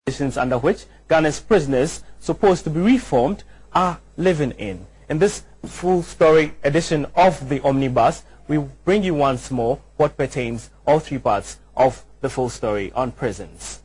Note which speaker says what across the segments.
Speaker 1: conditions under which Ghana's prisoners supposed to be reformed are living in. In this full story edition of the Omnibus, we bring you once more what pertains all three parts of the full story on prisons.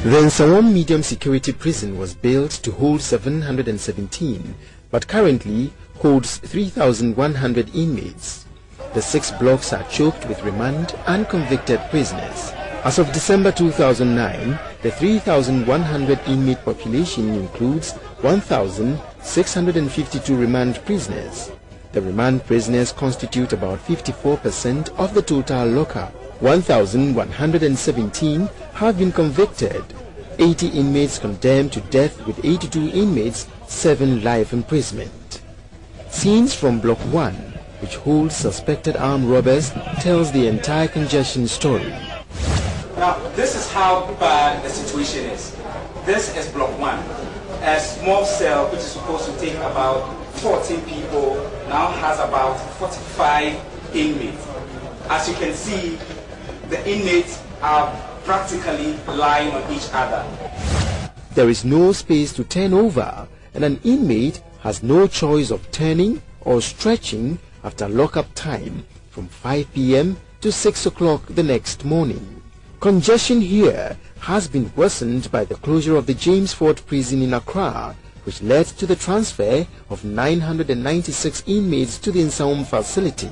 Speaker 2: The Nsawam medium security prison was built to hold 717, but currently holds 3,100 inmates. The 6 blocks are choked with remand and convicted prisoners. As of December 2009, the 3,100 inmate population includes 1,652 remand prisoners. The remand prisoners constitute about 54% of the total lockup. 1,117 have been convicted, 80 inmates condemned to death with 82 inmates 7 life imprisonment. Scenes from Block 1, which holds suspected armed robbers, tells the entire congestion story.
Speaker 3: Now, this is how bad the situation is. This is Block 1. A small cell which is supposed to take about 14 people now has about 45 inmates. As you can see, the inmates are practically lying on each other.
Speaker 2: There is no space to turn over, and an inmate has no choice of turning or stretching after lockup time from 5 p.m. to 6 o'clock the next morning. Congestion here has been worsened by the closure of the James Ford prison in Accra, which led to the transfer of 996 inmates to the Nsawam facility.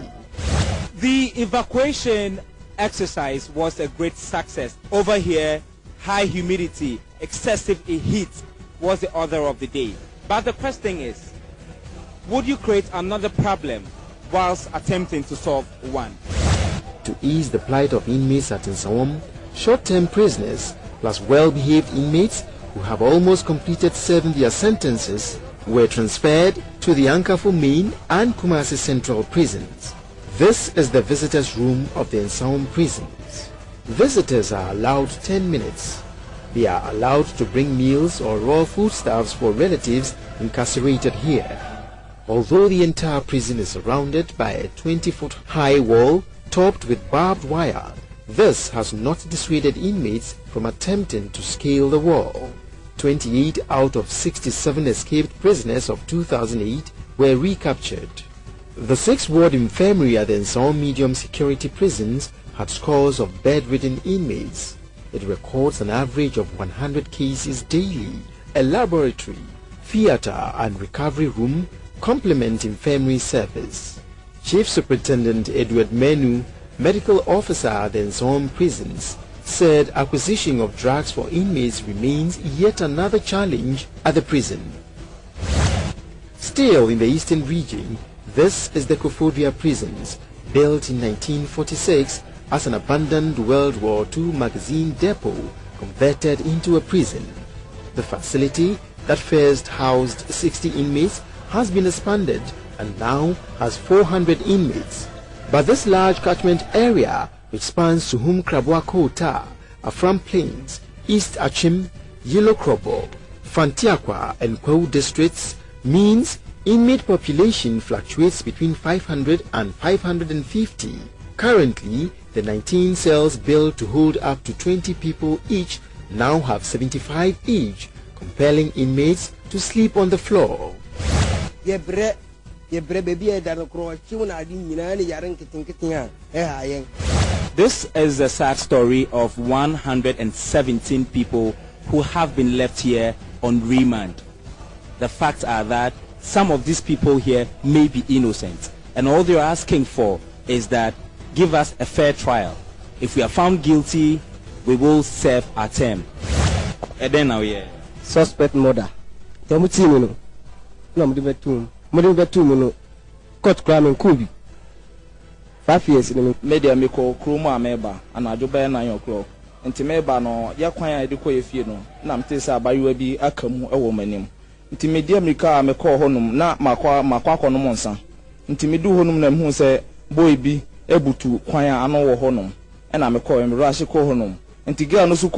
Speaker 4: The evacuation exercise was a great success. Over here, high humidity, excessive heat was the order of the day. But the question is, would you create another problem whilst attempting to solve one?
Speaker 2: To ease the plight of inmates at Nsawam, short-term prisoners plus well-behaved inmates who have almost completed serving their sentences were transferred to the Ankafo Main and Kumasi Central prisons. This is the visitors' room of the Nsawam prisons. Visitors are allowed 10 minutes. They are allowed to bring meals or raw foodstuffs for relatives incarcerated here. Although the entire prison is surrounded by a 20-foot high wall topped with barbed wire, this has not dissuaded inmates from attempting to scale the wall. 28 out of 67 escaped prisoners of 2008 were recaptured. The 6-ward infirmary at the Nsawam medium security prisons had scores of bedridden inmates. It records an average of 100 cases daily. A laboratory, theater and recovery room complement infirmary service. Chief Superintendent Edward Menu, medical officer at the Nsawam prisons, said acquisition of drugs for inmates remains yet another challenge at the prison. Still in the eastern region, this is the Kofodia prisons, built in 1946 as an abandoned World War II magazine depot converted into a prison. The facility that first housed 60 inmates has been expanded and now has 400 inmates. But this large catchment area, which spans Suhum Krabwa Kota, Afram Plains, East Achim, Yellow Krobo, Fantiakwa and Kwewu districts, means inmate population fluctuates between 500 and 550. Currently, the 19 cells built to hold up to 20 people each now have 75 each, compelling inmates to sleep on the floor.
Speaker 4: This is the sad story of 117 people who have been left here on remand. The facts are that some of these people here may be innocent, and all they're asking for is that give us a fair trial. If we are found guilty, we will serve our term. And then now, yeah.
Speaker 5: Suspect murder. Court crime in Kubi. 5 years in the
Speaker 6: media me call Kruma Meba and I do by 9 o'clock. And Timeba no, Yaquaya de Coefino, Namtesa by you be a camu a woman. Intimedia Mika me call honum, not Makwa no monsa. Intimidu honum them who say, boy be able to quire an hour honum. And I me call him Rashi call honum. nti girl no so